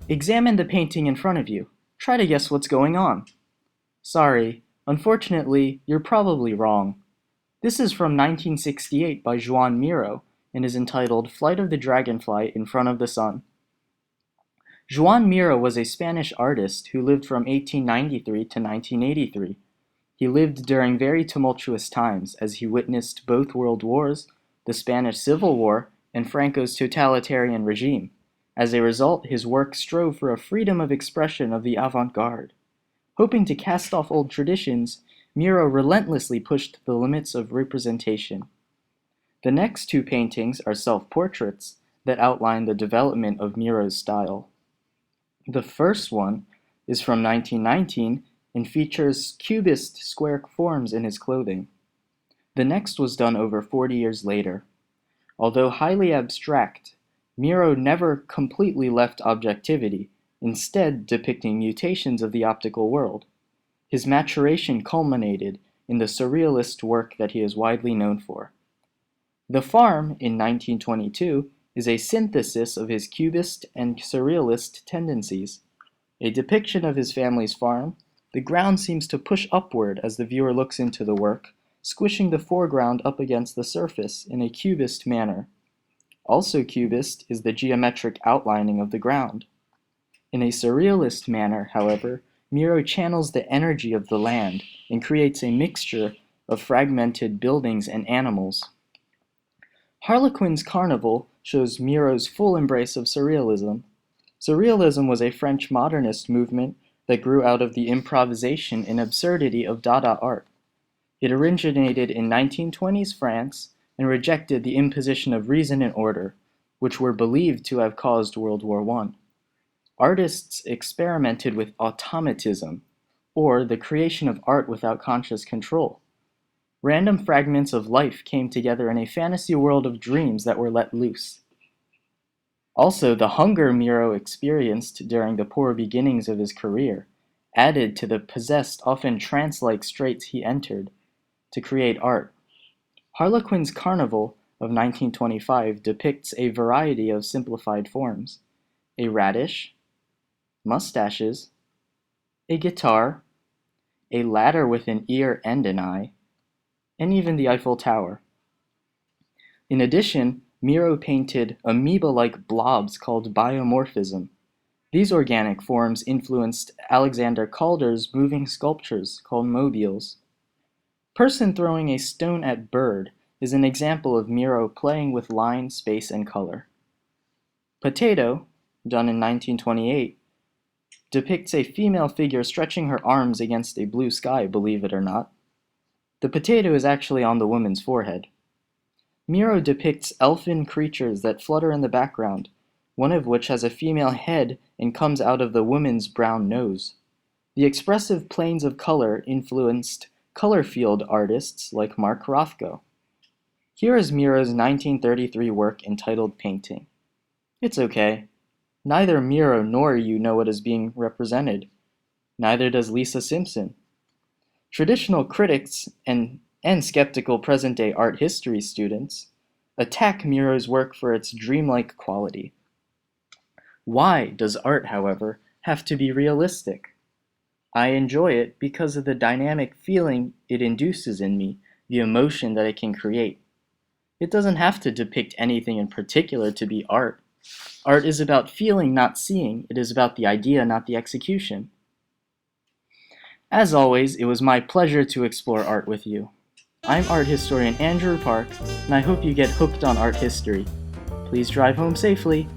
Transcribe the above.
Examine the painting in front of you. Try to guess what's going on. Sorry, unfortunately, you're probably wrong. This is from 1968 by Joan Miró and is entitled Flight of the Dragonfly in Front of the Sun. Joan Miró was a Spanish artist who lived from 1893 to 1983. He lived during very tumultuous times as he witnessed both world wars, the Spanish Civil War, and Franco's totalitarian regime. As a result, his work strove for a freedom of expression of the avant-garde. Hoping to cast off old traditions, Miro relentlessly pushed the limits of representation. The next two paintings are self-portraits that outline the development of Miro's style. The first one is from 1919 and features cubist square forms in his clothing. The next was done over 40 years later. Although highly abstract, Miro never completely left objectivity, instead depicting mutations of the optical world. His maturation culminated in the Surrealist work that he is widely known for. The Farm, in 1922, is a synthesis of his Cubist and Surrealist tendencies. A depiction of his family's farm, the ground seems to push upward as the viewer looks into the work, squishing the foreground up against the surface in a Cubist manner. Also Cubist is the geometric outlining of the ground. In a Surrealist manner, however, Miro channels the energy of the land and creates a mixture of fragmented buildings and animals. Harlequin's Carnival shows Miro's full embrace of Surrealism. Surrealism was a French modernist movement that grew out of the improvisation and absurdity of Dada art. It originated in 1920s France and rejected the imposition of reason and order, which were believed to have caused World War I. Artists experimented with automatism, or the creation of art without conscious control. Random fragments of life came together in a fantasy world of dreams that were let loose. Also, the hunger Miro experienced during the poor beginnings of his career added to the possessed, often trance-like straits he entered to create art. Harlequin's Carnival of 1925 depicts a variety of simplified forms: a radish, mustaches, a guitar, a ladder with an ear and an eye, and even the Eiffel Tower. In addition, Miro painted amoeba-like blobs called biomorphism. These organic forms influenced Alexander Calder's moving sculptures called mobiles. Person throwing a stone at bird is an example of Miro playing with line, space, and color. Potato, done in 1928, depicts a female figure stretching her arms against a blue sky, believe it or not. The potato is actually on the woman's forehead. Miro depicts elfin creatures that flutter in the background, one of which has a female head and comes out of the woman's brown nose. The expressive planes of color influenced color field artists like Mark Rothko. Here is Miro's 1933 work entitled Painting. It's okay. Neither Miro nor you know what is being represented. Neither does Lisa Simpson. Traditional critics and skeptical present-day art history students attack Miro's work for its dreamlike quality. Why does art, however, have to be realistic? I enjoy it because of the dynamic feeling it induces in me, the emotion that it can create. It doesn't have to depict anything in particular to be art. Art is about feeling, not seeing. It is about the idea, not the execution. As always, it was my pleasure to explore art with you. I'm art historian Andrew Park, and I hope you get hooked on art history. Please drive home safely.